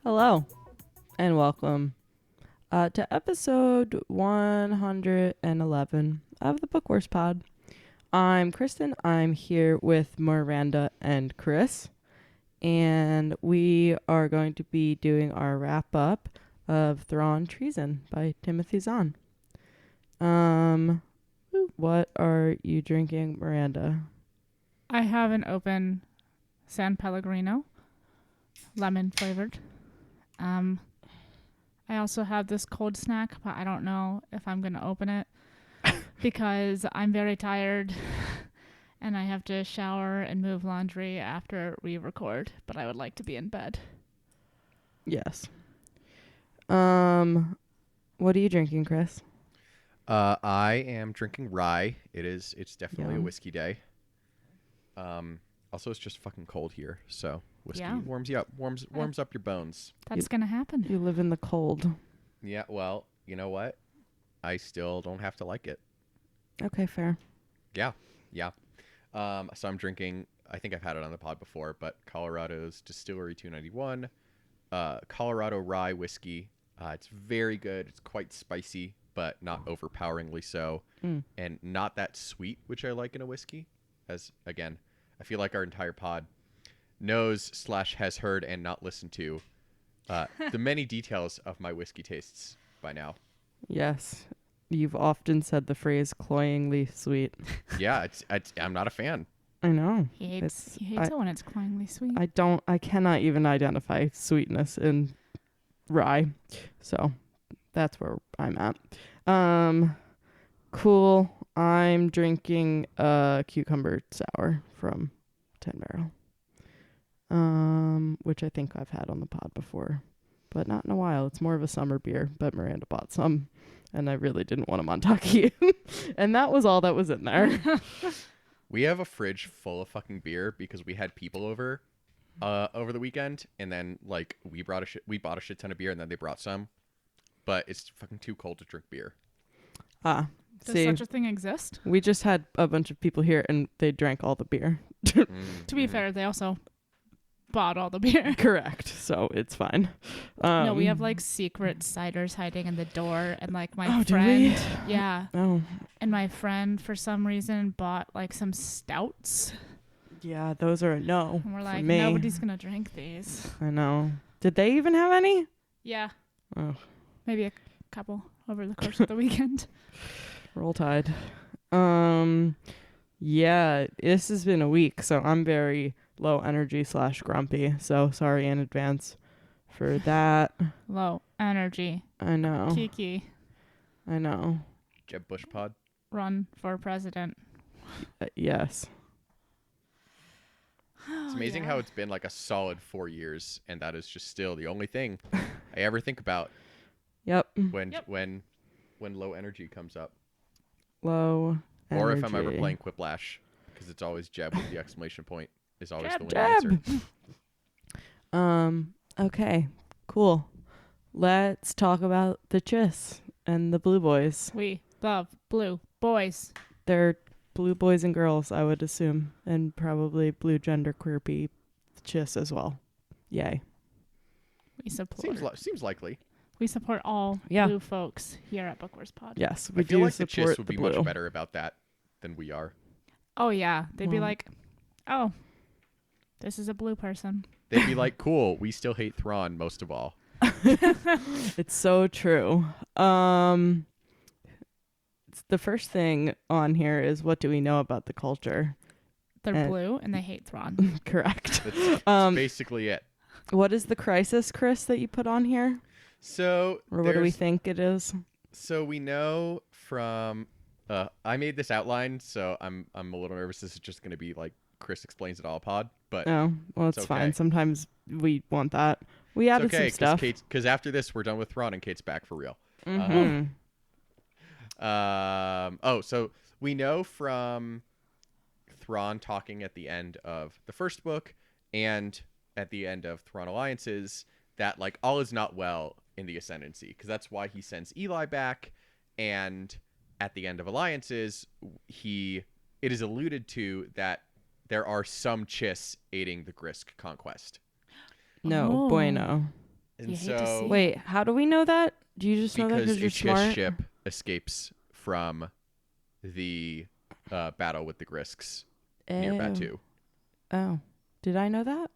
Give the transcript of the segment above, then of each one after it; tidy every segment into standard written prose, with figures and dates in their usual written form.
Hello, and welcome to episode 111 of the Book Wars Pod. I'm Kristen. I'm here with Miranda and Chris, and we are going to be doing our wrap-up of Thrawn Treason by Timothy Zahn. What are you drinking, Miranda? I have an open San Pellegrino, lemon flavored. I also have this cold snack, but I don't know if I'm going to open it because I'm very tired and I have to shower and move laundry after we record, but I would like to be in bed. Yes. What are you drinking, Chris? I am drinking rye. It's definitely Yum. a whiskey day. Also, it's just fucking cold here, so whiskey Yeah. warms you up, warms up your bones. That's going to happen. You live in the cold. Yeah, well, you know what? I still don't have to like it. Okay, fair. Yeah. So I'm drinking, I think I've had it on the pod before, but Colorado's Distillery 291, Colorado rye whiskey. It's very good. It's quite spicy, but not overpoweringly so, and not that sweet, which I like in a whiskey. As, again, I feel like our entire pod knows/has heard and not listened to the many details of my whiskey tastes by now. Yes. You've often said the phrase cloyingly sweet. Yeah, I'm not a fan. I know. He hates I- it when it's cloyingly sweet. I cannot even identify sweetness in rye. So that's where I'm at. Cool. I'm drinking a cucumber sour from 10 Barrel. Which I think I've had on the pod before, but not in a while. It's more of a summer beer, but Miranda bought some, and I really didn't want them on Taki. And that was all that was in there. We have a fridge full of fucking beer because we had people over the weekend, and then like we bought a shit ton of beer, and then they brought some, but it's fucking too cold to drink beer. Does See, such a thing exist? we just had a bunch of people here, and they drank all the beer. To be fair, they also bought all the beer. Correct. So it's fine. No, we have like secret ciders hiding in the door, and like my do friend, we? yeah, Oh, and my friend for some reason bought like some stouts, yeah. Those are a no. and we're for like, me. nobody's gonna drink these. I know. Did they even have any? Yeah, Oh, maybe a couple over the course of the weekend. Roll Tide. Yeah. This has been a week, so I'm very low energy / grumpy. So sorry in advance for that. Low energy. I know. Kiki, I know. Jeb Bush pod. run for president. Yes. It's amazing how it's been like a solid 4 years, and that is just still the only thing I ever think about Yep. when low energy comes up, Low energy. or if I'm ever playing Quiplash, because it's always Jeb with the exclamation point is always Jeb, the winning answer. Okay. Cool. Let's talk about the Chiss and the Blue Boys. We love blue boys. They're blue boys and girls, I would assume, and probably blue gender queerpy Chiss as well. Yay. We support. Seems likely. We support all Yeah. blue folks here at Book Wars Pod. Yes, we I feel do like the support Chiss would be blue. much better about that than we are. Oh yeah, they'd be Well- like, "Oh, this is a blue person." They'd be like, cool, we still hate Thrawn most of all. It's so true. The first thing on here is, what do we know about the culture? They're blue and they hate Thrawn. Correct. That's basically it. What is the crisis, Chris, that you put on here? So Or what do we there's- think it is? So we know from I made this outline, so I'm a little nervous. This is just going to be like Chris explains it all pod, but Oh, well, it's it's fine. okay. Sometimes we want that. We it's added okay some stuff. because after this we're done with Thrawn and Kate's back for real. Mhm. So we know from Thrawn talking at the end of the first book and at the end of Thrawn Alliances that like all is not well in the Ascendancy, because that's why he sends Eli back. And at the end of Alliances, it is alluded to that there are some Chiss aiding the Grisk conquest. No, Oh. bueno. And You hate to so see Wait, how do we know that? Do you just know that because because a you're Chiss smart? ship escapes from the battle with the Grisks near Oh. Batu. Oh, did I know that?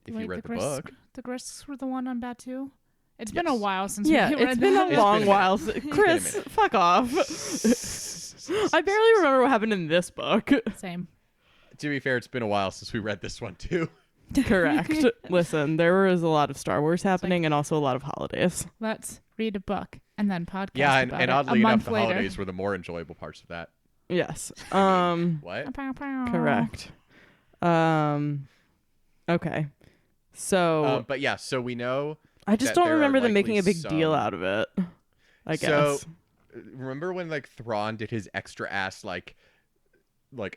If Wait, you read the the book. The Grisks were the one on Batu? It's been a Yes. while since Yeah, we read it's been that. a long been a while. minute. Chris, minute. fuck off. I barely remember what happened in this book. Same. To be fair, it's been a while since we read this one too. Correct. Listen, there was a lot of Star Wars happening and also a lot of holidays. Let's read a book and then podcast Yeah, about and it oddly a enough, month the later. holidays were the more enjoyable parts of that. Yes. What? Correct. Okay. So But yeah, so we know. I just that don't there are remember them likely making a big deal some- out of it. I So, guess. Remember when like Thrawn did his extra ass like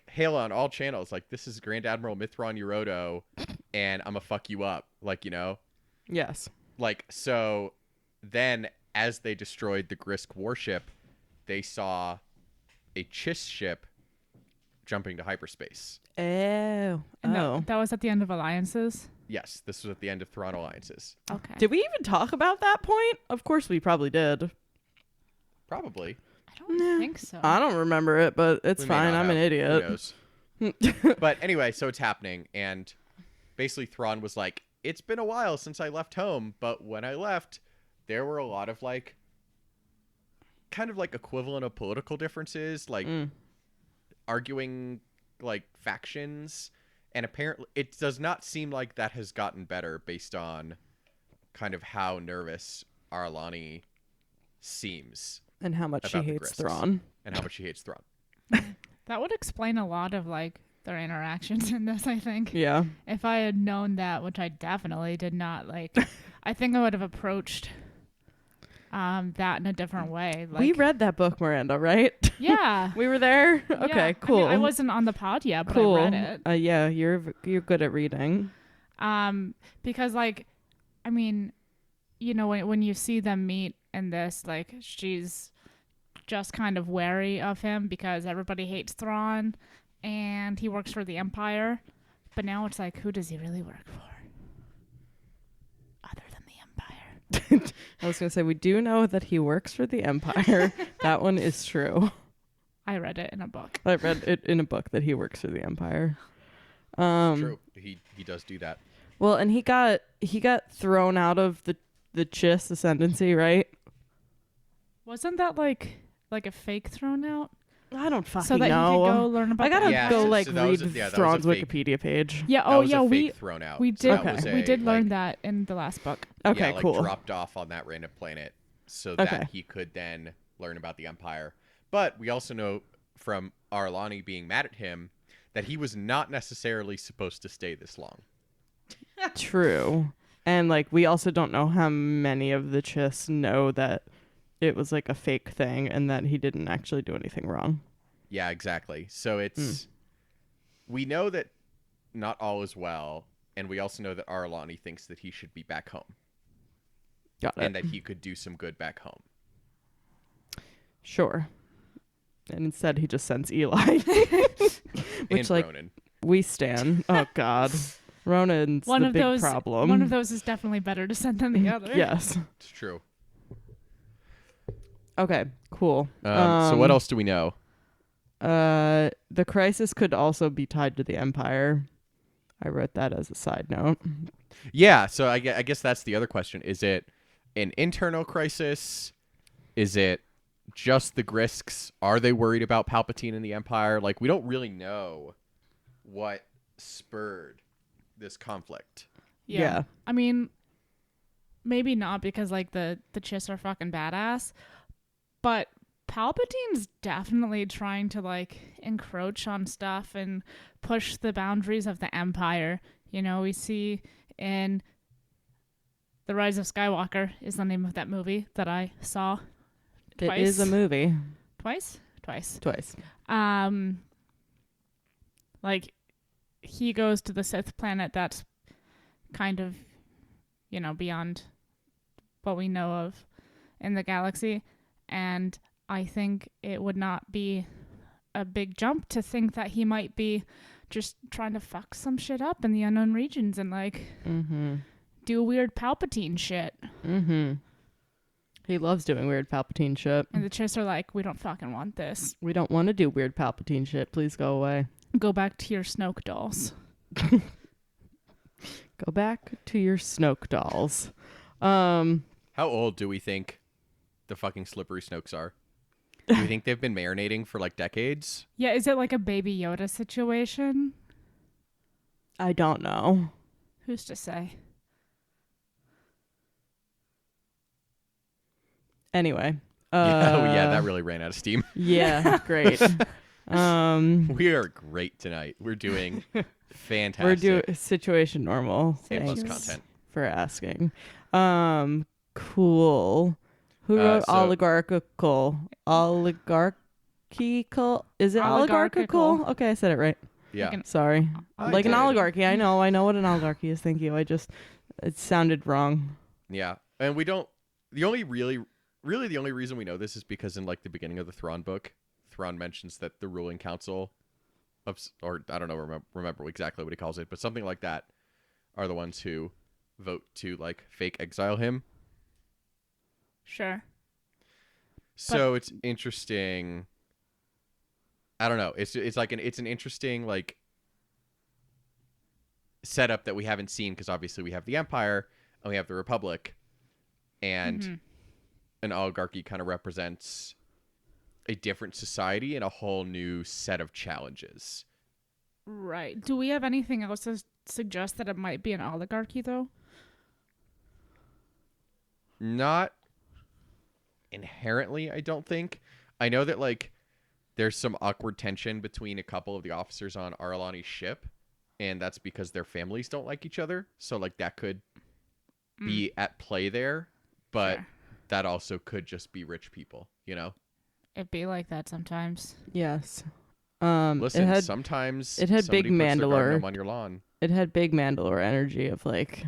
hail on all channels, like this is Grand Admiral Mithron Euroto, and I'ma fuck you up, like, you know, Yes. like, so then as they destroyed the Grisk warship, they saw a Chiss ship jumping to hyperspace. Oh. And that was at the end of Alliances? Yes, this was at the end of Thrawn Alliances. Okay. Did we even talk about that point? Of course we probably did. Probably. I don't think so. I don't remember it, but it's We may fine. not I'm an have. idiot. Who knows? But anyway, so it's happening, and basically Thrawn was like, it's been a while since I left home, but when I left, there were a lot of like kind of like equivalent of political differences, like arguing like factions, and apparently it does not seem like that has gotten better based on kind of how nervous Arlani seems And how much she about the hates Grisks. Thrawn. and how much she hates Thrawn. That would explain a lot of like their interactions in this, I think. Yeah. If I had known that, which I definitely did not, like, I think I would have approached that in a different way. Like, We read that book, Miranda, right? yeah. We were there? Yeah. Okay, cool. I mean, I wasn't on the pod yet, but cool. I read it. Yeah, you're good at reading. Because like, I mean, you know, when you see them meet in this, like, she's just kind of wary of him because everybody hates Thrawn and he works for the Empire. But now it's like, who does he really work for? Other than the Empire. I was going to say, we do know that he works for the Empire. That one is true. I read it in a book. I read it in a book that he works for the Empire. True. He does do that. Well, and he got thrown out of the Chiss ascendancy, right? Wasn't that like a fake thrown out? I don't fucking So that know. he could go learn about I gotta the Yeah, go so like that was read that was a Thrawn's fake- Wikipedia page. Yeah, That oh was yeah, a fake we thrown out. we So did that was we did learn like, that in the last book. Okay, yeah, like cool. dropped off on that random planet so Okay. that he could then learn about the Empire. But we also know from Arlani being mad at him that he was not necessarily supposed to stay this long. True. And like we also don't know how many of the Chiss know that it was like a fake thing and that he didn't actually do anything wrong. Yeah, exactly. So it's we know that not all is well, and we also know that Arlani thinks that he should be back home Got it. and that he could do some good back home. Sure. And instead he just sends Eli. Which And like Ronan. we stan. Oh God. Ronan's One the of big those problem. One of those is definitely better to send than the other. Yes. It's true. Okay, cool. So what else do we know? The crisis could also be tied to the Empire. I wrote that as a side note. Yeah, so I guess that's the other question. Is it an internal crisis? Is it just the Grisks? Are they worried about Palpatine and the Empire? Like, we don't really know what spurred this conflict. Yeah. I mean, maybe not because like the Chiss are fucking badass, but Palpatine's definitely trying to like encroach on stuff and push the boundaries of the Empire. You know, we see in The Rise of Skywalker is the name of that movie that I saw It is a Twice. movie. twice. Twice. Like, he goes to the Sith planet that's kind of, beyond what we know of in the galaxy. And I think it would not be a big jump to think that he might be just trying to fuck some shit up in the unknown regions and, like, do weird Palpatine shit. He loves doing weird Palpatine shit. And the Chiss are like, we don't fucking want this. We don't want to do weird Palpatine shit. Please go away. Go back to your Snoke dolls. Go back to your Snoke dolls. How old do we think the fucking slippery Snokes are? Do we think they've been marinating for like decades? Yeah, is it like a Baby Yoda situation? I don't know. Who's to say? Anyway. Yeah, that really ran out of steam. Yeah, great. We are great tonight. We're doing fantastic. We're doing situation normal. A+ Thanks content. for asking. Cool. Who wrote oligarchical? Oligarchical? Is it oligarchical? Okay, I said it right. Yeah. Sorry. I Like an did. oligarchy. I know what an oligarchy is. Thank you. It sounded wrong. Yeah. And we don't, the only really the only reason we know this is because in like the beginning of the Thrawn book, Thrawn mentions that the ruling council or I don't know, remember exactly what he calls it, but something like that are the ones who vote to like fake exile him. Sure. So it's interesting. I don't know. It's like it's an interesting like setup that we haven't seen because obviously we have the Empire and we have the Republic, and an oligarchy kind of represents a different society and a whole new set of challenges. Right. Do we have anything else to suggest that it might be an oligarchy, though? Not inherently, I don't think. I know that like there's some awkward tension between a couple of the officers on Ar'alani's ship, and that's because their families don't like each other. So like that could be at play there, but Sure. that also could just be rich people, you know? It'd be like that sometimes. Yes. Listen, sometimes it had somebody big puts their garden Mandalore. gnome on your lawn. It had big Mandalore energy of like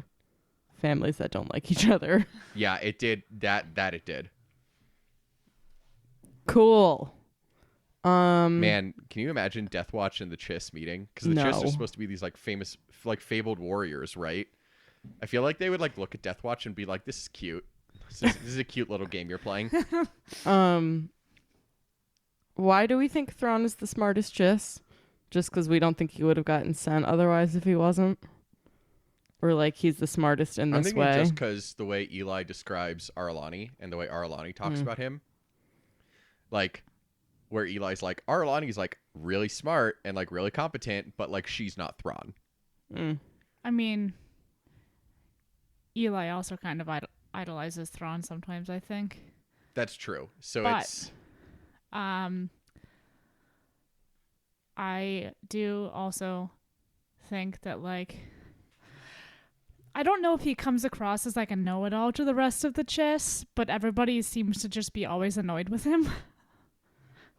families that don't like each other. Yeah, it did. That it did. Cool. Man, can you imagine Death Watch and the Chiss meeting? Because the Chiss No. are supposed to be these like famous, like fabled warriors, right? I feel like they would like look at Death Watch and be like, "This is cute. This is a cute little game you're playing." Why do we think Thrawn is the smartest Chiss? Just because we don't think he would have gotten sent otherwise if he wasn't? Or like he's the smartest in I'm this thinking way? just because the way Eli describes Ar'alani and the way Ar'alani talks about him, like where Eli's like, Ar'alani's like really smart and like really competent, but like she's not Thrawn. I mean, Eli also kind of idolizes Thrawn sometimes, I think. That's true. So But- it's I do also think that, like, I don't know if he comes across as like a know-it-all to the rest of the Chiss, but everybody seems to just be always annoyed with him.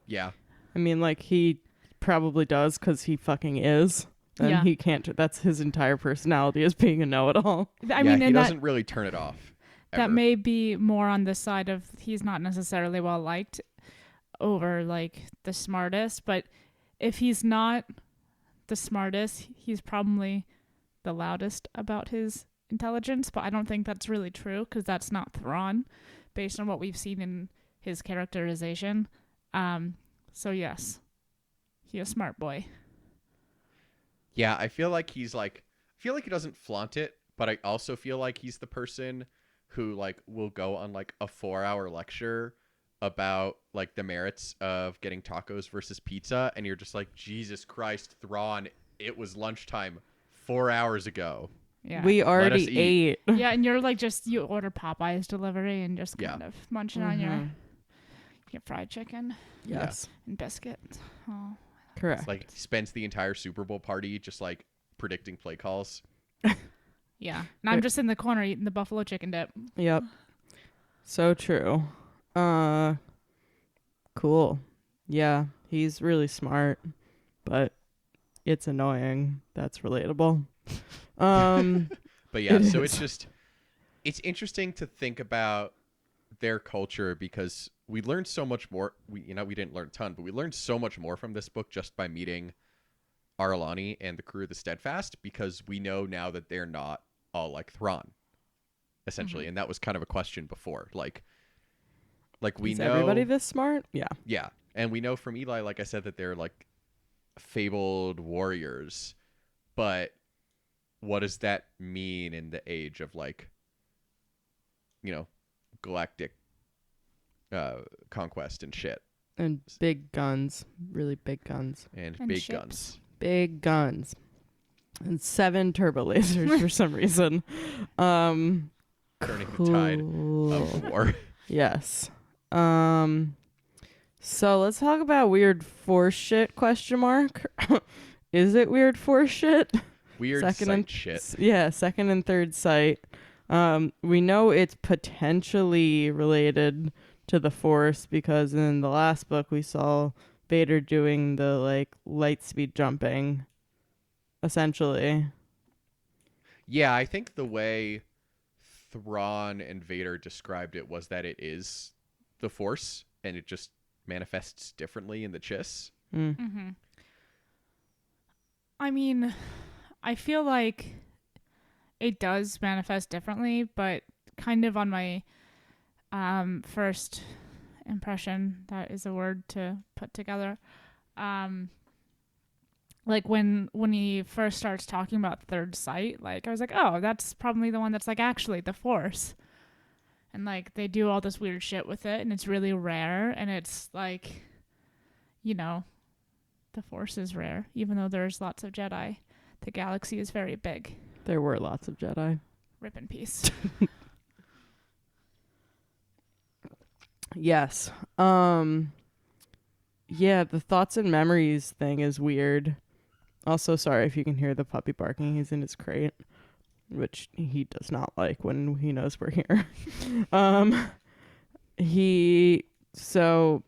yeah. I mean, like he probably does because he fucking is. And Yeah. he can't. That's his entire personality is being a know-it-all. I mean, he and doesn't really turn it off. that ever. may be more on the side of he's not necessarily well liked over like the smartest, but if he's not the smartest, he's probably the loudest about his intelligence, but I don't think that's really true because that's not Thrawn based on what we've seen in his characterization. So yes, he's a smart boy. Yeah, I feel like he doesn't flaunt it, but I also feel like he's the person who like will go on like a 4-hour lecture about like the merits of getting tacos versus pizza, and you're just like, Jesus Christ, Thrawn, it was lunchtime 4 hours ago. Yeah. We already us eat. ate. Yeah, and you're like you order Popeye's delivery and just Yeah. kind of munching on your fried chicken Yes. and biscuits. Oh. Correct. It's like spends the entire Super Bowl party just like predicting play calls. Yeah. And I'm just in the corner eating the buffalo chicken dip. Yep. So true. Cool. Yeah, he's really smart, but it's annoying. That's relatable. Um, But yeah, It so is. it's interesting to think about their culture because we learned so much more. We didn't learn a ton, but we learned so much more from this book just by meeting Aralani and the crew of the Steadfast, because we know now that they're not all like Thrawn, essentially. And that was kind of a question before. Like we is know everybody this smart? Yeah. Yeah. And we know from Eli, like I said, that they're like fabled warriors. But what does that mean in the age of like, galactic conquest and shit And big guns. Really big guns. and And big ships. guns? Big guns. And 7 turbo lasers for some reason. Turning the tide Cool. of war. Yes. So let's talk about weird force shit, question mark. Is it weird force shit? Weird Second sight and- shit. Yeah, second and third sight. We know it's potentially related to the force because in the last book we saw Vader doing the like light speed jumping, essentially. Yeah, I think the way Thrawn and Vader described it was that it is the Force and it just manifests differently in the Chiss. Mm. Mm-hmm. I mean, I feel like it does manifest differently, but kind of on my first impression, that is a word to put together. Like when he first starts talking about third sight, like I was like, oh, that's probably the one that's like actually the Force. And like they do all this weird shit with it, and it's really rare, and it's like, the Force is rare, even though there's lots of Jedi. The galaxy is very big. There were lots of Jedi. Rip in peace. Yes. Yeah, the thoughts and memories thing is weird. Also, sorry if you can hear the puppy barking. He's in his crate, which he does not like when he knows we're here. So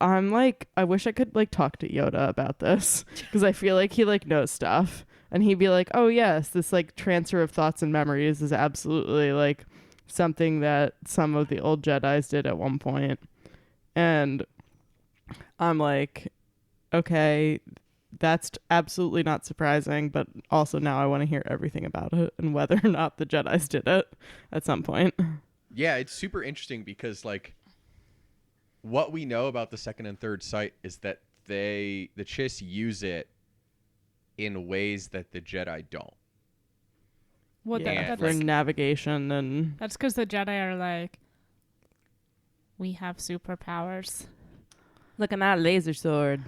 I'm like, I wish I could like talk to Yoda about this because I feel like he like knows stuff and he'd be like, oh yes, this like transfer of thoughts and memories is absolutely like something that some of the old Jedis did at one point. And I'm like, okay, that's absolutely not surprising, but also now I want to hear everything about it and whether or not the Jedis did it at some point. Yeah, it's super interesting because like what we know about the second and third sight is that the Chiss use it in ways that the Jedi don't. Well, Yeah, that's for navigation and because the Jedi are like, we have superpowers. look at that laser sword.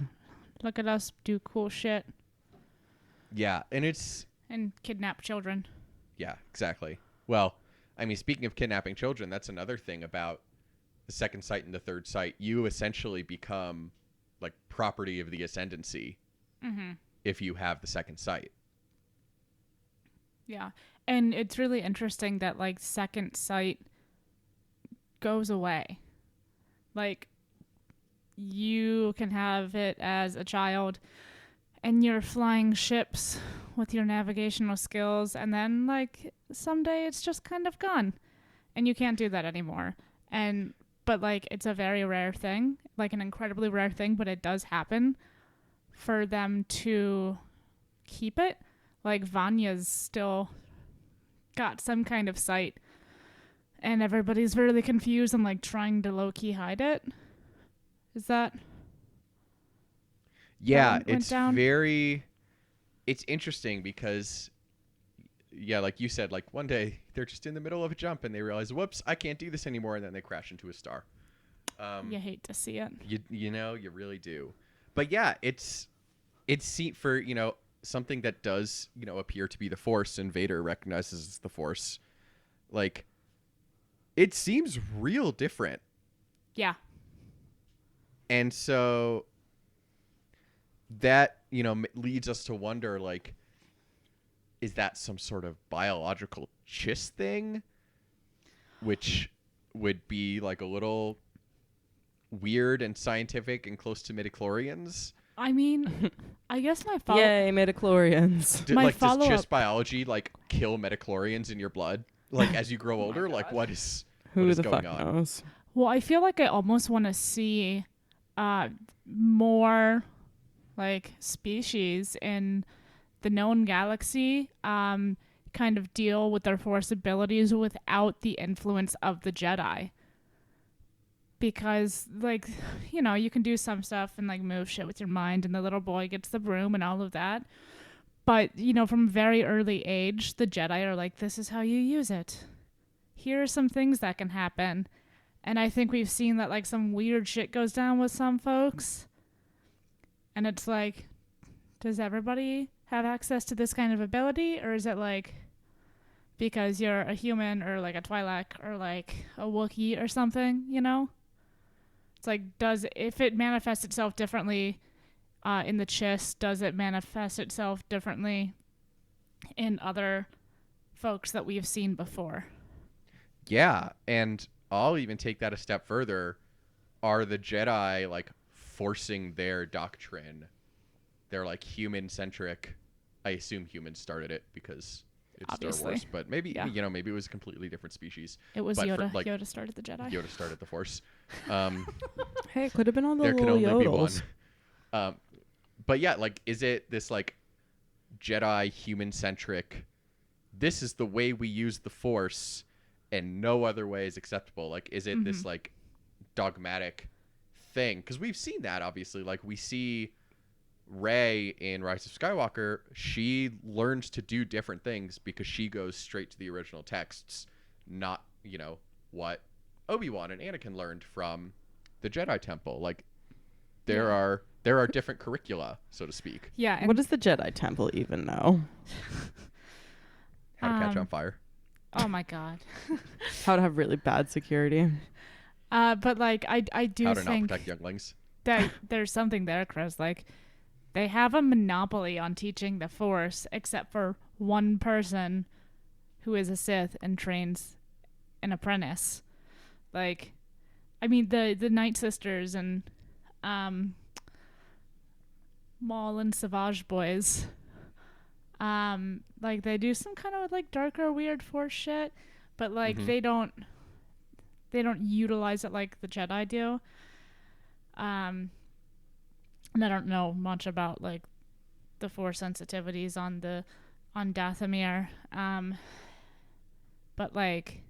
Look at us do cool shit Yeah, and it's and kidnap children. yeah, exactly. Well, I mean, speaking of kidnapping children, that's another thing about the second sight and the third sight. You essentially become like property of the ascendancy Mm-hmm. if you have the second sight. Yeah. And it's really interesting that like second sight goes away. Like you can have it as a child and you're flying ships with your navigational skills, and then like someday it's just kind of gone and you can't do that anymore. But like it's a very rare thing, like an incredibly rare thing, but it does happen for them to keep it. Like Vanya's still got some kind of sight and everybody's really confused and like trying to low-key hide it. Is that Yeah, went it's down? it's interesting because yeah, like you said, like one day they're just in the middle of a jump and they realize, whoops, I can't do this anymore, and then they crash into a star. You hate to see it. You really do. But yeah, it's for, something that does, appear to be the Force and Vader recognizes as the Force. Like it seems real different. Yeah. And so that, leads us to wonder, like, is that some sort of biological Chiss thing? Which would be, like, a little weird and scientific and close to midichlorians? I mean, I guess my follow Yay, midichlorians. My Like, does follow-up- just biology like kill metachlorians in your blood? Like as you grow older, like what is Who is the going fuck on? knows? Well, I feel like I almost want to see more like species in the known galaxy kind of deal with their force abilities without the influence of the Jedi. Because, like, you know, you can do some stuff and, like, move shit with your mind, and the little boy gets the broom and all of that. But, you know, from a very early age, the Jedi are like, this is how you use it. Here are some things that can happen. And I think we've seen that, like, some weird shit goes down with some folks. And it's like, does everybody have access to this kind of ability? Or is it, like, because you're a human or, like, a Twi'lek or, like, a Wookiee or something, you know? It's like, if it manifests itself differently in the Chiss, does it manifest itself differently in other folks that we've seen before? Yeah, and I'll even take that a step further. Are the Jedi like forcing their doctrine? They're like human-centric. I assume humans started it because it's Star Obviously. Wars, but maybe Yeah. you know, maybe it was a completely different species. It was But for, Yoda. like, Yoda started the Jedi. Yoda started the Force. Hey, it could have been all the There can little only be one. yodels. But yeah, like, is it this like Jedi human-centric? This is the way we use the Force, and no other way is acceptable. Like, is it this like dogmatic thing? Because we've seen that obviously. Like, we see Rey in Rise of Skywalker. She learns to do different things because she goes straight to the original texts, not what Obi-Wan and Anakin learned from the Jedi Temple. Like, there are different curricula, so to speak. Yeah. And What does the Jedi Temple even know? How to catch on fire. oh my god. How to have really bad security? But like I do How to not think protect younglings. that there's something there, Chris. Like, they have a monopoly on teaching the Force, except for one person who is a Sith and trains an apprentice. Like, I mean, the Night Sisters and Maul and Savage boys, like, they do some kind of like darker, weird Force shit, but like they don't utilize it like the Jedi do. And I don't know much about like the Force sensitivities on Dathomir. But like,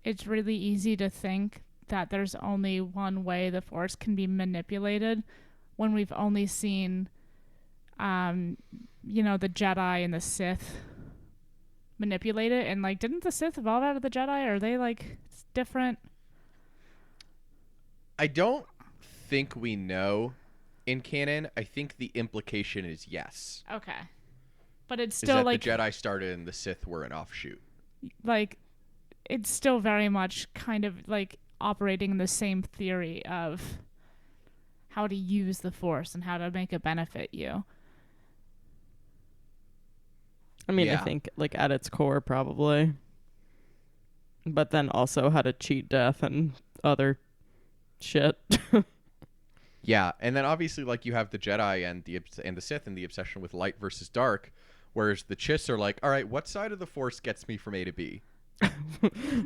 it's really easy to think that there's only one way the Force can be manipulated when we've only seen the Jedi and the Sith manipulate it. And like, didn't the Sith evolve out of the Jedi? Or are they like different? I don't think we know in canon. I think the implication is yes. Okay. But it's Is still that like the Jedi started and the Sith were an offshoot. like it's still very much kind of like operating in the same theory of how to use the Force and how to make it benefit you. I mean, Yeah. I think like at its core probably, but then also how to cheat death and other shit. Yeah, and then obviously like you have the Jedi and the Sith and the obsession with light versus dark, whereas the Chiss are like, all right, what side of the Force gets me from A to B?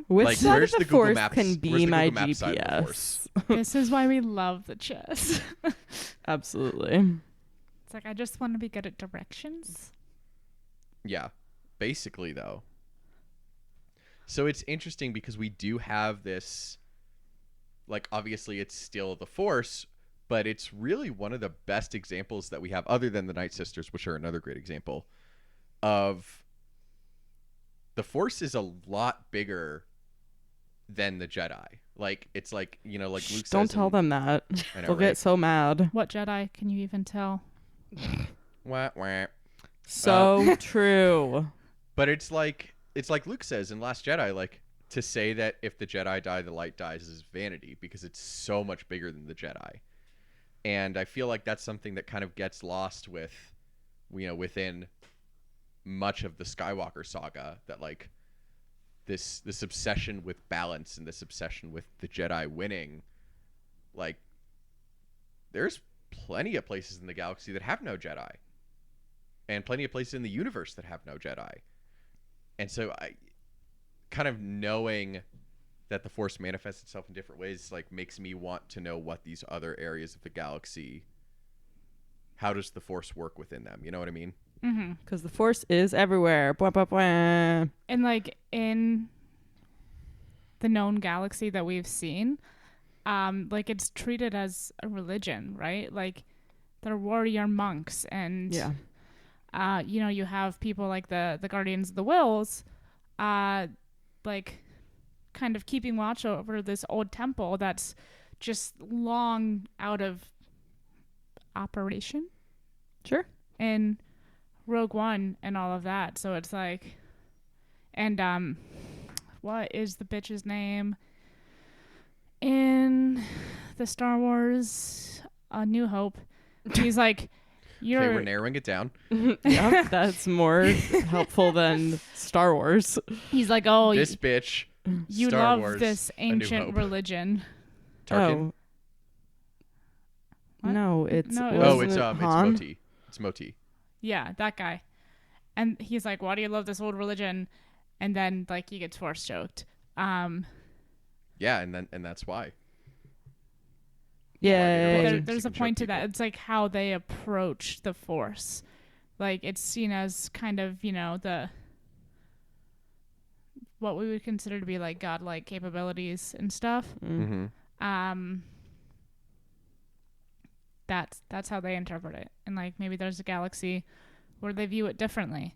Which Like, side of where's the the Google Force Maps- can where's be the my Google Maps side of the Force? GPS? This is why we love the chess. Absolutely. It's like, I just want to be good at directions. Yeah, basically though. So it's interesting because we do have this, like, obviously it's still the Force, but it's really one of the best examples that we have, other than the Night Sisters, which are another great example, of the Force is a lot bigger than the Jedi. Like, it's like, like Luke says. Don't tell them that. I know, They'll right? get so mad. What Jedi can you even tell? Wah, wah. So true. But it's like Luke says in Last Jedi, like, to say that if the Jedi die, the light dies is vanity, because it's so much bigger than the Jedi. And I feel like that's something that kind of gets lost within much of the Skywalker saga, that like this obsession with balance and this obsession with the Jedi winning, like, there's plenty of places in the galaxy that have no Jedi, and plenty of places in the universe that have no Jedi. And so I kind of knowing that the Force manifests itself in different ways like makes me want to know what these other areas of the galaxy, how does the Force work within them? You know what I mean? Mm-hmm. Because the Force is everywhere. Bwah, bwah, bwah. And like in the known galaxy that we've seen, like it's treated as a religion, right? Like they're warrior monks, and Yeah. you know, you have people like the Guardians of the Wills, like kind of keeping watch over this old temple that's just long out of operation Sure. in Rogue One and all of that. So it's like, and what is the bitch's name in the Star Wars New Hope? He's like, you're Okay, we're narrowing it down. Yeah, that's more helpful than Star Wars. he's like, oh, This bitch, you Star love Wars, this A New ancient Hope. religion. Tarkin. What? No, it's No, Oh, wasn't it's it it's Han? Moti. It's Moti. Yeah, that guy. And he's like, why do you love this old religion? And then like he gets force choked. Yeah, and that's why. Yeah. Well, There, it's- there's you a can point choke to that. people. It's like how they approach the force. Like it's seen as kind of, you know, the what we would consider to be like godlike capabilities and stuff. Mm. Mm-hmm. That's how they interpret it. And like maybe there's a galaxy where they view it differently.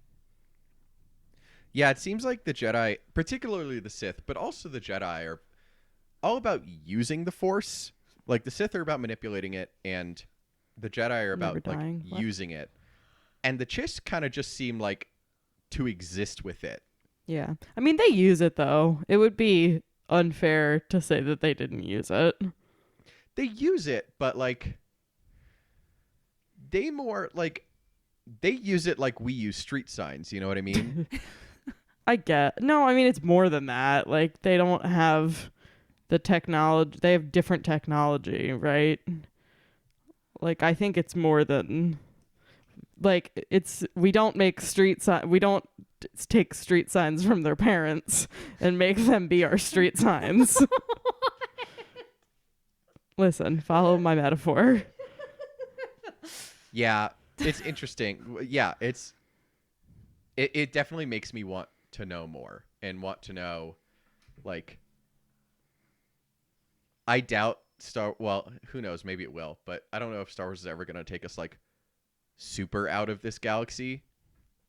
Yeah, it seems like the Jedi, particularly the Sith, but also the Jedi, are all about using the Force. Like the Sith are about manipulating it, and the Jedi are about Never like dying. What? using it. And the Chiss kind of just seem like to exist with it. Yeah. I mean, they use it, though. It would be unfair to say that they didn't use it. They use it, but like they more like they use it like we use street signs. You know what I mean? I get. No, I mean, it's more than that. Like, they don't have the technology. They have different technology, right? Like, I think it's more than... Like, it's... We don't make street signs... We don't take street signs from their parents and make them be our street signs. Listen, follow my metaphor. Yeah, it's interesting. Yeah, it definitely makes me want to know more and want to know, like, I doubt well, who knows, maybe it will, but I don't know if Star Wars is ever going to take us like super out of this galaxy.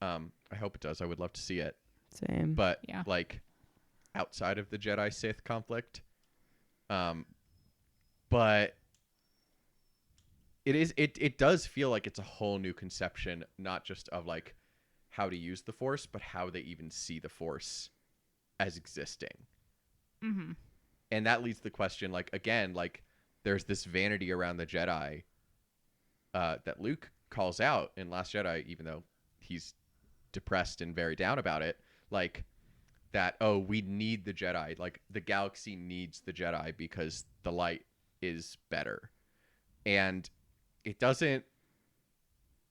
I hope it does. I would love to see it. Same. But Yeah. like outside of the Jedi Sith conflict. But it does feel like it's a whole new conception, not just of like how to use the Force, but how they even see the Force as existing. Mm-hmm. And that leads to the question, like, again, like there's this vanity around the Jedi that Luke calls out in Last Jedi, even though he's depressed and very down about it, like that, oh, we need the Jedi, like the galaxy needs the Jedi because the light is better. And it doesn't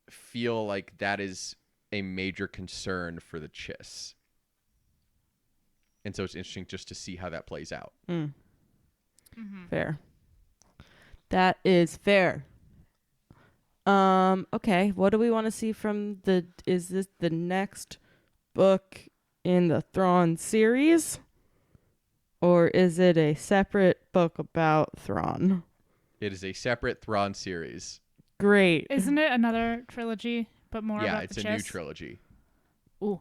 feel like that is a major concern for the Chiss. And so it's interesting just to see how that plays out. Mm. Mm-hmm. Fair. That is fair. Okay, what do we want to see from is this the next book in the Thrawn series? Or is it a separate book about Thrawn? It is a separate Thrawn series. Great. Isn't it another trilogy, but more Yeah, about it's the a new Chiss? trilogy. Ooh.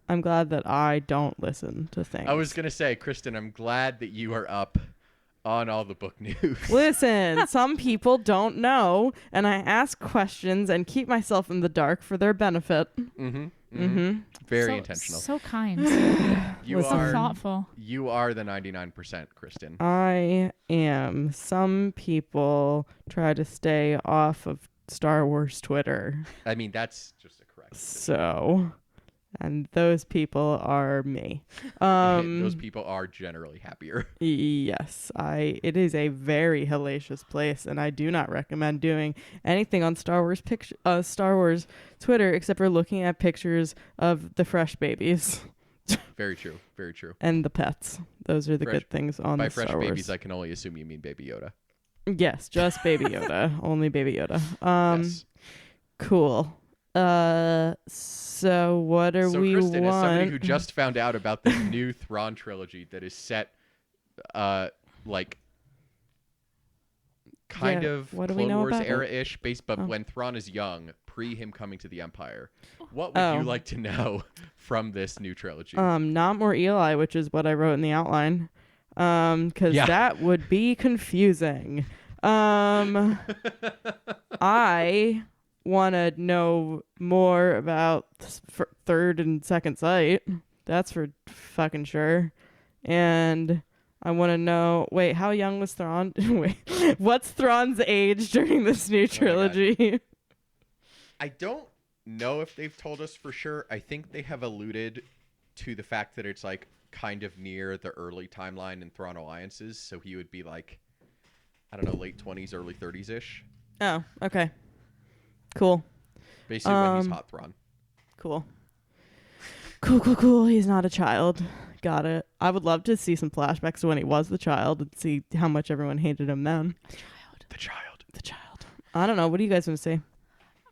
I'm glad that I don't listen to things. I was going to say, Kristen, I'm glad that you are up on all the book news. Listen, some people don't know, and I ask questions and keep myself in the dark for their benefit. Mm-hmm. Mm-hmm. Very So- intentional. So kind. You Listen. So are thoughtful. you are the 99%, Kristen. I am. Some people try to stay off of Star Wars Twitter. I mean, that's just a correct. So And those people are me. Those people are generally happier. Yes, it is a very hellacious place, and I do not recommend doing anything on Star Wars Twitter except for looking at pictures of the fresh babies Very true. Very true. and the pets. Those are the Fresh- good things on By the fresh Star babies, Wars. I can only assume you mean Baby Yoda. Yes, just Baby Yoda, only Baby Yoda. Yes. Cool. So what are So we Kristen, as somebody who want? just found out about this new Thrawn trilogy that is set, like, kind Yeah, of what do we Clone know Wars about it? era-ish, but Oh. when Thrawn is young, pre him coming to the Empire. What would Oh. you like to know from this new trilogy? Not more Eli, which is what I wrote in the outline. Because Yeah. that would be confusing. I want to know more about third and second sight. That's for fucking sure. And I want to know. Wait, how young was Thrawn? Wait, what's Thrawn's age during this new Oh my God. trilogy? I don't know if they've told us for sure. I think they have alluded to the fact that it's like kind of near the early timeline in Thrawn Alliances, so he would be like, I don't know, late 20s, early 30s ish. Oh, okay. Cool. Basically, when he's hot Thrawn. Cool. Cool. He's not a child. Got it. I would love to see some flashbacks to when he was the child and see how much everyone hated him then. The child. The child. I don't know. What do you guys want to say?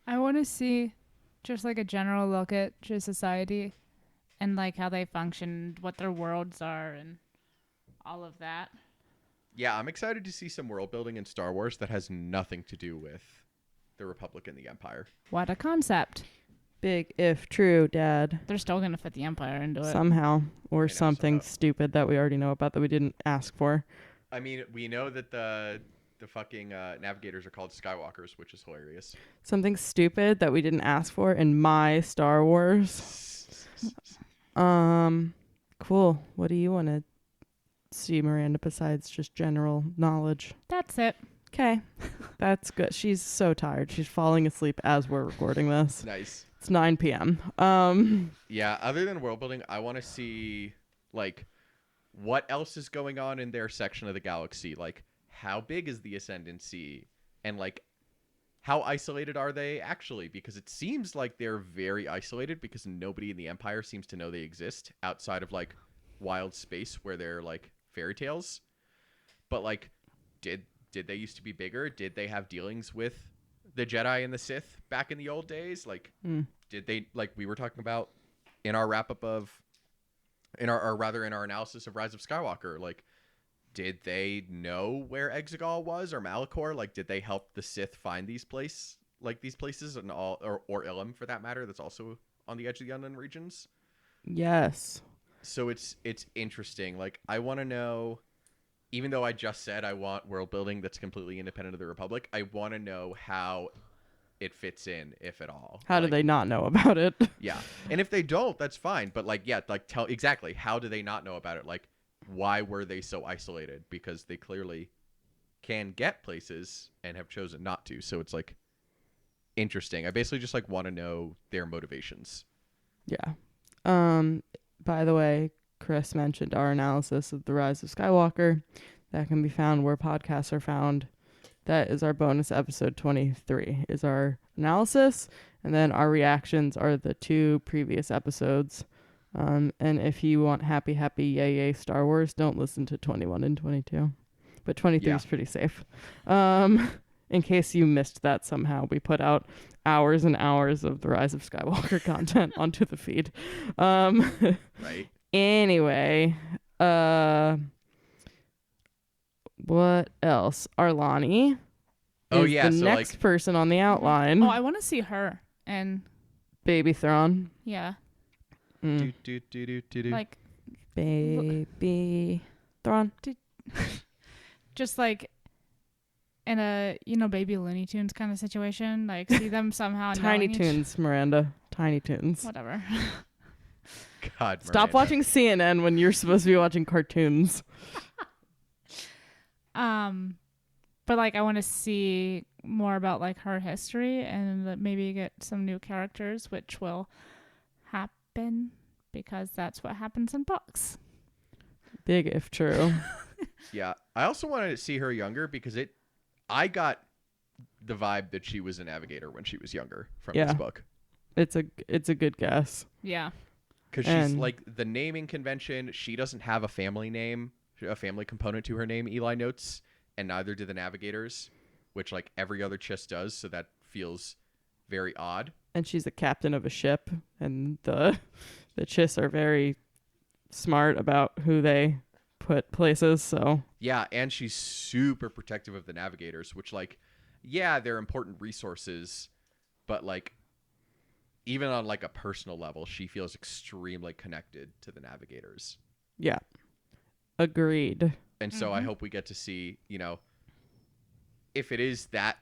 I want to see just like a general look at just society and like how they function, what their worlds are, and all of that. Yeah, I'm excited to see some world building in Star Wars that has nothing to do with the Republic and the Empire. What a concept. Big if true, Dad. They're still going to fit the Empire into it. Somehow. Or know, something somehow. stupid that we already know about that we didn't ask for. I mean, we know that the fucking navigators are called Skywalkers, which is hilarious. Something stupid that we didn't ask for in my Star Wars. Cool. What do you want to see, Miranda, besides just general knowledge? That's it. Okay. That's good. She's so tired. She's falling asleep as we're recording this. Nice. It's 9 p.m. Yeah, other than world building, I want to see, like, what else is going on in their section of the galaxy. Like, how big is the Ascendancy? And, like, how isolated are they actually? Because it seems like they're very isolated because nobody in the Empire seems to know they exist outside of, like, wild space where they're, like, fairy tales. But, like, did they used to be bigger? Did they have dealings with the Jedi and the Sith back in the old days? Like, did they, like we were talking about in our wrap-up of, in our analysis of Rise of Skywalker, like, did they know where Exegol was or Malachor? Like, did they help the Sith find these places and all, or Ilum for that matter, that's also on the edge of the Unknown Regions? Yes. So it's interesting. Like, I want to know, even though I just said I want world building that's completely independent of the Republic, I want to know how it fits in, if at all. How do they not know about it? Yeah. And if they don't, that's fine. But, like, yeah, like, tell exactly, how do they not know about it? Like, why were they so isolated? Because they clearly can get places and have chosen not to. So it's, like, interesting. I basically just, like, want to know their motivations. Yeah. By the way, Chris mentioned our analysis of The Rise of Skywalker. That can be found where podcasts are found. That is our bonus episode 23 is our analysis. And then our reactions are the 2 previous episodes. And if you want happy, yay, Star Wars, don't listen to 21 and 22. But 23 is pretty safe. In case you missed that somehow, we put out hours and hours of The Rise of Skywalker content onto the feed. Right. Anyway, what else? Arlani Oh, is yeah, the so, next like, person on the outline. Oh, I want to see her. And Baby Thrawn. yeah, Mm. Do. like Baby Thrawn. just like in a, Baby Looney Tunes kind of situation. Like see them somehow Tiny knowing each- Toons, Miranda. Tiny Toons. Whatever. God, Stop Miranda. watching CNN when you're supposed to be watching cartoons. But like I want to see more about like her history and maybe get some new characters, which will been, because that's what happens in books. Big if true. Yeah. I also wanted to see her younger because I got the vibe that she was a navigator when she was younger from Yeah. this book. It's a good guess. Yeah. Because she's And- like the naming convention. She doesn't have a family name, a family component to her name, Eli notes, and neither do the navigators, which like every other Chiss does. So that feels very odd. And she's the captain of a ship, and the Chiss are very smart about who they put places. So Yeah, and she's super protective of the navigators, which like, yeah, they're important resources, but like even on like a personal level, she feels extremely connected to the navigators. yeah, agreed. And so I hope we get to see, if it is that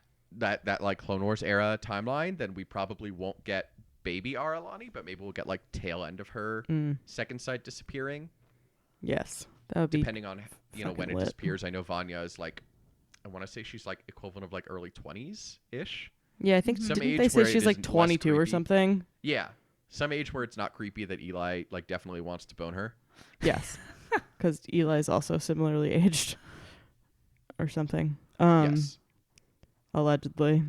like Clone Wars era timeline, then we probably won't get baby Aralani, but maybe we'll get like tail end of her second sight disappearing, Yes, that would be depending on when fucking it lit. disappears. I know Vanya is like, I want to say she's like equivalent of like early 20s ish. Yeah, I think Some didn't age they say where it she's like isn't less 22 or creepy. something? Yeah, some age where it's not creepy that Eli like definitely wants to bone her. Yes, because Eli's also similarly aged or something. Yes. Allegedly.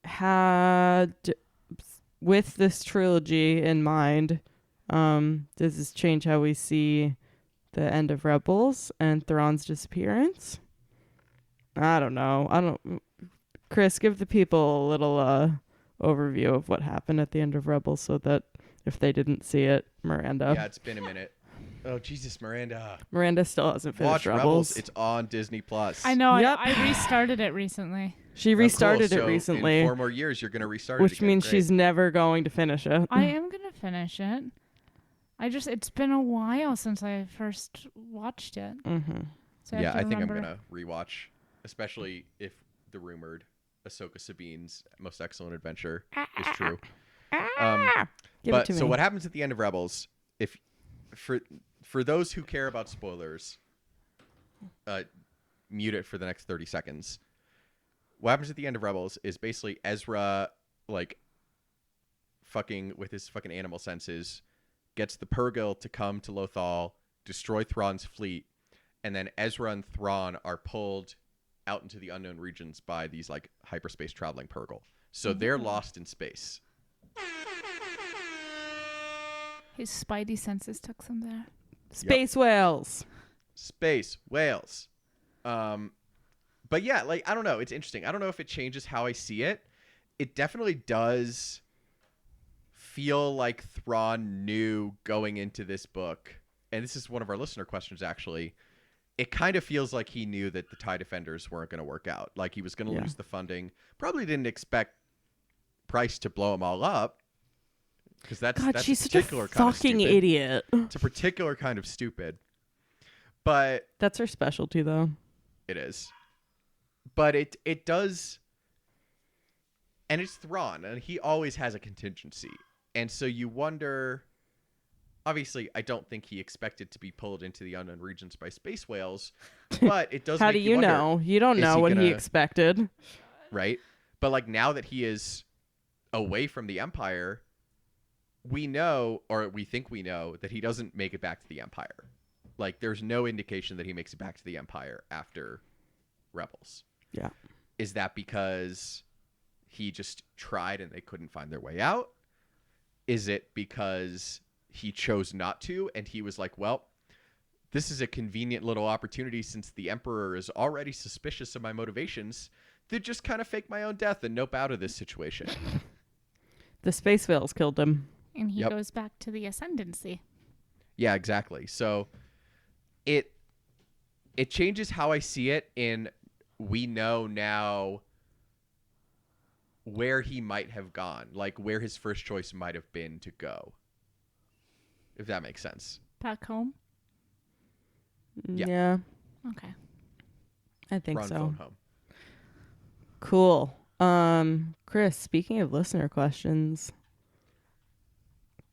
Had with this trilogy in mind, does this change how we see the end of Rebels and Thrawn's disappearance? I don't know. Chris, give the people a little overview of what happened at the end of Rebels so that if they didn't see it, Miranda. Yeah, it's been a minute. Oh Jesus, Miranda! Miranda still hasn't finished Watch Rebels. Rebels. It's on Disney Plus. I know. Yep. I restarted it recently. She Oh, cool. restarted So it recently, In 4 more years, you're gonna restart it which again. means Great. she's never going to finish it. I am gonna finish it. It's been a while since I first watched it. Mm-hmm. So Yeah, have to I think I'm remember. gonna rewatch, especially if the rumored Ahsoka Sabine's most excellent adventure is true. Give But it to me. so what happens at the end of Rebels? If for those who care about spoilers, mute it for the next 30 seconds. What happens at the end of Rebels is basically Ezra like fucking with his fucking animal senses gets the Purrgil to come to Lothal, destroy Thrawn's fleet, and then Ezra and Thrawn are pulled out into the unknown regions by these like hyperspace traveling Purrgil. So they're lost in space. His spidey senses took him there. Space whales. Space whales. But yeah, like I don't know, it's interesting. I don't know if it changes how I see it. It definitely does feel like Thrawn knew going into this book, and this is one of our listener questions actually. It kind of feels like he knew that the TIE Defenders weren't going to work out. Like he was going to Yeah. lose the funding. Probably didn't expect Price to blow them all up. Because that's God, a she's such a particular kind of fucking stupid. idiot. It's a particular kind of stupid. But That's her specialty, though. it is. But it does, and it's Thrawn, and he always has a contingency. And so you wonder, obviously, I don't think he expected to be pulled into the unknown regions by space whales, but it does How make do you wonder, know? You don't is know he what he gonna- expected. right? But like now that he is away from the Empire, we know, or we think we know, that he doesn't make it back to the Empire. Like there's no indication that he makes it back to the Empire after Rebels. Yeah. Is that because he just tried and they couldn't find their way out? Is it because he chose not to and he was like, well, this is a convenient little opportunity since the Emperor is already suspicious of my motivations to just kind of fake my own death and nope out of this situation? The space whales killed him. And he Yep. goes back to the ascendancy. Yeah, exactly. So it changes how I see it in we know now where he might have gone, like where his first choice might have been to go. If that makes sense. Back home. Yeah. Okay. I think Thrawn so. phone home. Cool. Chris, speaking of listener questions,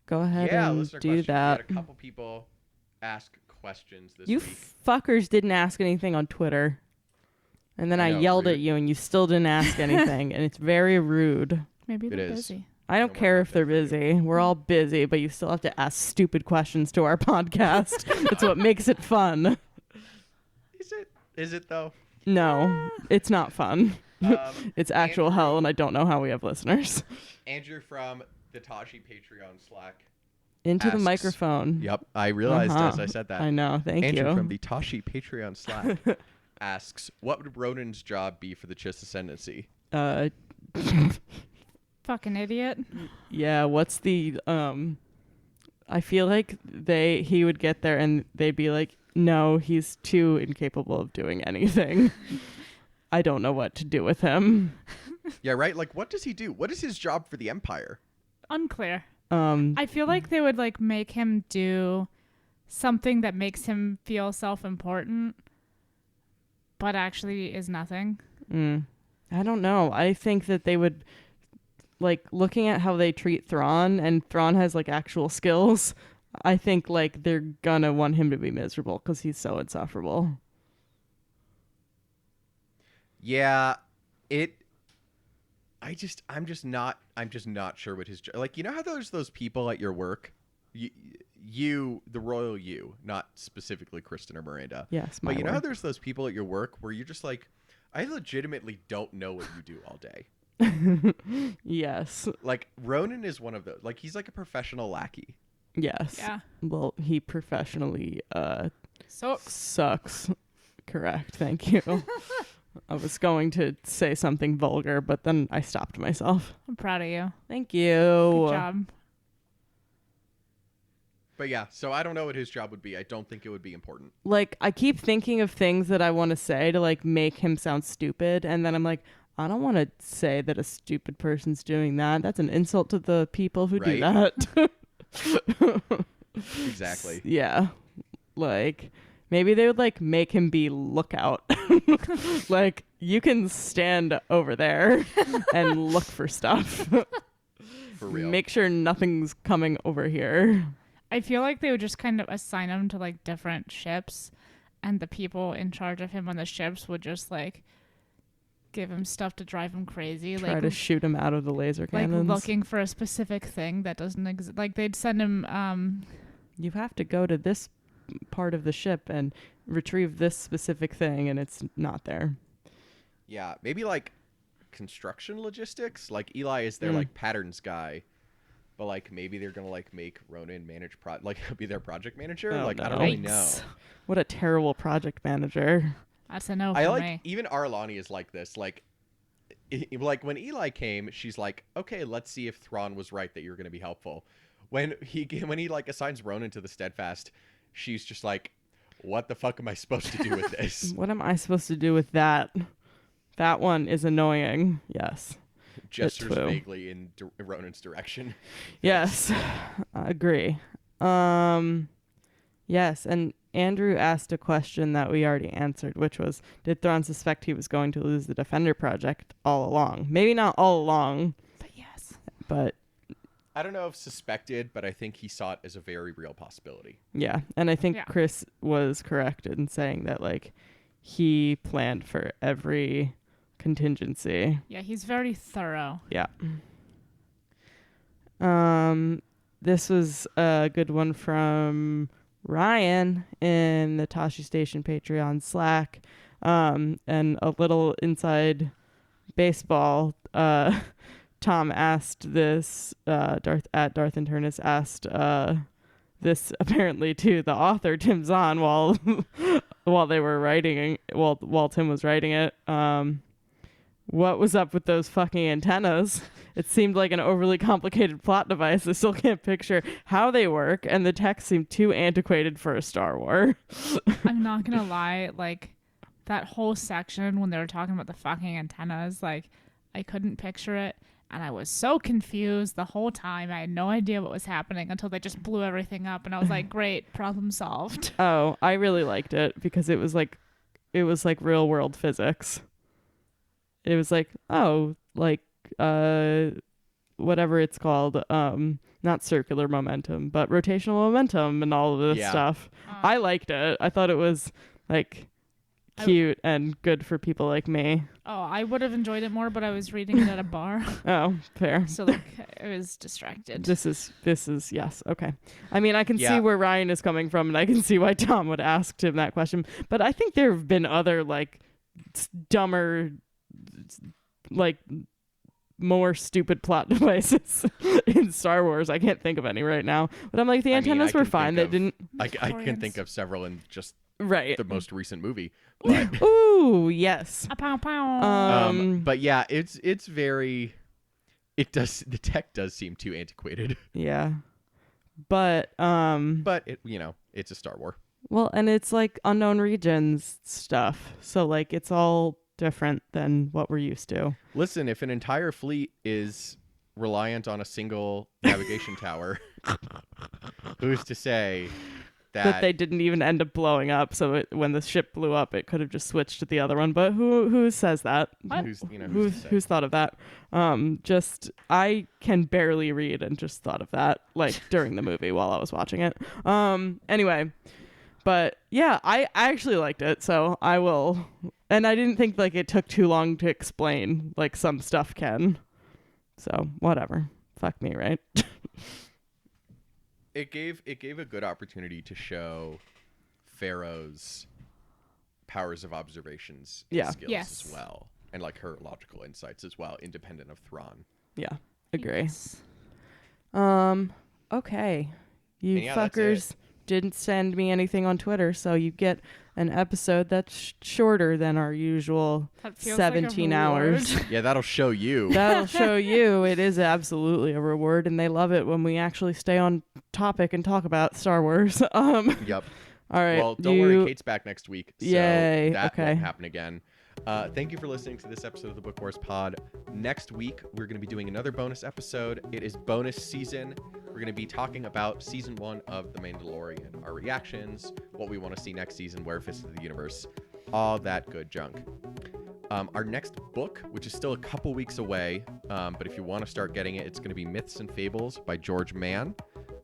go ahead Yeah, and listener do questions. that. We had a couple people ask questions this You week. fuckers didn't ask anything on Twitter. And then I I know, yelled rude. at you and you still didn't ask anything. And it's very rude. Maybe It they're is. busy. I don't work care out if they're good for you. busy. We're all busy, but you still have to ask stupid questions to our podcast. It's what makes it fun. Is it though? No, it's not fun. It's actual Andrew- hell, and I don't know how we have listeners. Andrew from the Tashi Patreon Slack. Into the Asks- microphone. Yep, I realized Uh-huh. as I said that. I know. Thank Andrew you. from the Tashi Patreon Slack asks, "What would Ronan's job be for the Chiss Ascendancy?" Fucking idiot. Yeah, what's the I feel like he would get there and they'd be like, "No, he's too incapable of doing anything." I don't know what to do with him. Yeah, right. Like, what does he do? What is his job for the Empire? Unclear. I I feel like they would like make him do something that makes him feel self-important, but actually is nothing. I don't know. I think that they would like looking at how they treat Thrawn, and Thrawn has like actual skills. I think like they're gonna want him to be miserable because he's so insufferable. Yeah, I'm just not sure what his like. You know how there's those people at your work, you the royal you, not specifically Kristen or Miranda. Yes, But you know how word. there's those people at your work where you're just like, I legitimately don't know what you do all day. Yes. Like Ronan is one of those. Like he's like a professional lackey. Yes. Yeah. Well, he professionally Sucks. sucks. Correct. Thank you. I was going to say something vulgar, but then I stopped myself. I'm proud of you. Thank you. Good job. But yeah, so I don't know what his job would be. I don't think it would be important. Like, I keep thinking of things that I want to say to like make him sound stupid, and then I'm like, I don't want to say that a stupid person's doing that. That's an insult to the people who do Right. that. Exactly. Yeah. Like, maybe they would like make him be lookout. Like, you can stand over there and look for stuff. For real. Make sure nothing's coming over here. I feel like they would just kind of assign him to like different ships, and the people in charge of him on the ships would just like give him stuff to drive him crazy, Try like to shoot him out of the laser like cannons. looking for a specific thing that doesn't exist. Like they'd send him You have to go to this part of the ship and retrieve this specific thing, and it's not there. Yeah, maybe like construction logistics. Like Eli is their Mm. like patterns guy, but like maybe they're gonna like make Ronan manage like be their project manager. Oh, like I don't no. really know. Yikes. What a terrible project manager. That's a no for I like me. even Arlani is like this. Like when Eli came, she's like, okay, let's see if Thrawn was right that you're gonna be helpful. When he like assigns Ronan to the Steadfast, she's just like, what the fuck am I supposed to do with this? What am I supposed to do with that? That one is annoying. Yes. Gestures true. vaguely in Ronan's direction. Yes. I agree. Yes, and Andrew asked a question that we already answered, which was, did Thrawn suspect he was going to lose the Defender project all along? Maybe not all along, But yes. but I don't know if suspected, but I think he saw it as a very real possibility. yeah. And I think Yeah. Chris was correct in saying that, like, he planned for every contingency. Yeah, he's very thorough. Yeah. This was a good one from Ryan in the Tashi Station Patreon Slack. And a little inside baseball. Tom asked this. Darth Internus asked this apparently to the author Tim Zahn while they were writing. While Tim was writing it. What was up with those fucking antennas? It seemed like an overly complicated plot device. I still can't picture how they work, and the text seemed too antiquated for a Star War. I'm not gonna lie, like that whole section when they were talking about the fucking antennas, like I couldn't picture it, and I was so confused the whole time. I had no idea what was happening until they just blew everything up, and I was like, great, problem solved. Oh, I really liked it because it was like real world physics. It was like, oh, like whatever it's called, not circular momentum, but rotational momentum and all of this Yeah. stuff. I liked it. I thought it was like cute and good for people like me. Oh, I would have enjoyed it more, but I was reading it at a bar, Oh, fair. so like I was distracted. This is yes, okay. I mean, I can Yeah. see where Ryan is coming from, and I can see why Tom would ask him that question. But I think there have been other like dumber, like more stupid plot devices in Star Wars. I can't think of any right now, but I'm like the I mean, antennas I were can fine. think They of- didn't I can think Victorians. of several in just right. the most recent movie. But, Ooh, yes. A pow pow. but yeah, it's very. It does. The tech does seem too antiquated, Yeah. But but it's a Star Wars. well, and it's like unknown regions stuff. So like it's all different than what we're used to. Listen, if an entire fleet is reliant on a single navigation tower, who's to say That they didn't even end up blowing up. So when the ship blew up, it could have just switched to the other one. But who says that? What? who's to say? Who's thought of that? Just I can barely read and just thought of that like during the movie while I was watching it. Anyway, but yeah, I actually liked it. So I will, and I didn't think like it took too long to explain like some stuff can. So whatever, fuck me, right? It gave a good opportunity to show Pharaoh's powers of observations and Yeah. skills Yes. as well, and like her logical insights as well, independent of Thrawn. Yeah, agree. Yes. Okay. You And yeah, that's fuckers didn't send me anything on Twitter, so you get an episode that's shorter than our usual That feels 17 like a hours. reward. Yeah, that'll show you. That'll show you it is absolutely a reward, and they love it when we actually stay on topic and talk about Star Wars. Yep. All right. Well, don't worry, Kate's back next week, so Yay, that okay. won't happen again. Thank you for listening to this episode of the Book Wars Pod. Next week, we're going to be doing another bonus episode. It is bonus season. We're going to be talking about season 1 of The Mandalorian, our reactions, what we want to see next season, where it fits into the universe, all that good junk. Our next book, which is still a couple weeks away, but if you want to start getting it, it's going to be Myths and Fables by George Mann.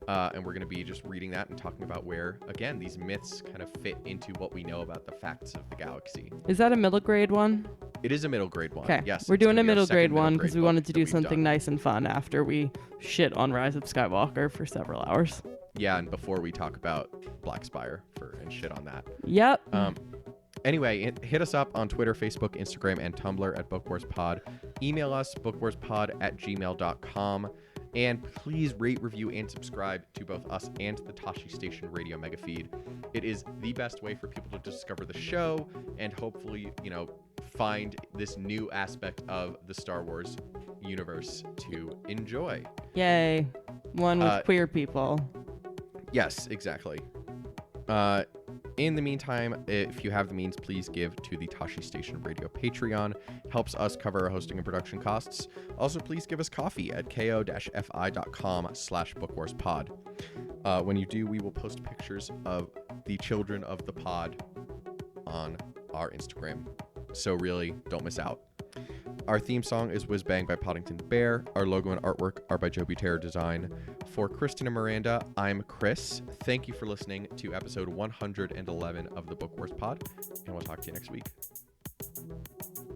And we're going to be just reading that and talking about where, again, these myths kind of fit into what we know about the facts of the galaxy. Is that a middle grade one? It is a middle grade one. Okay. Yes. We're it's doing gonna a be our middle second grade one grade because we book wanted to that do we've something done. nice and fun after we shit on Rise of Skywalker for several hours. Yeah, and before we talk about Black Spire and shit on that. Yep. Anyway, hit us up on Twitter, Facebook, Instagram, and Tumblr at BookWarsPod. Email us, bookwarspod@gmail.com. And please rate, review, and subscribe to both us and the Tashi Station Radio Mega Feed. It is the best way for people to discover the show and hopefully, find this new aspect of the Star Wars universe to enjoy. Yay. One with queer people. Yes, exactly. In the meantime, if you have the means, please give to the Tashi Station Radio Patreon. Helps us cover our hosting and production costs. Also, please give us coffee at ko-fi.com/bookwarspod. When you do, we will post pictures of the children of the pod on our Instagram. So really, don't miss out. Our theme song is Whiz Bang by Poddington Bear. Our logo and artwork are by Joby Terror Design. For Kristen and Miranda, I'm Chris. Thank you for listening to episode 111 of the Book Wars Pod, and we'll talk to you next week.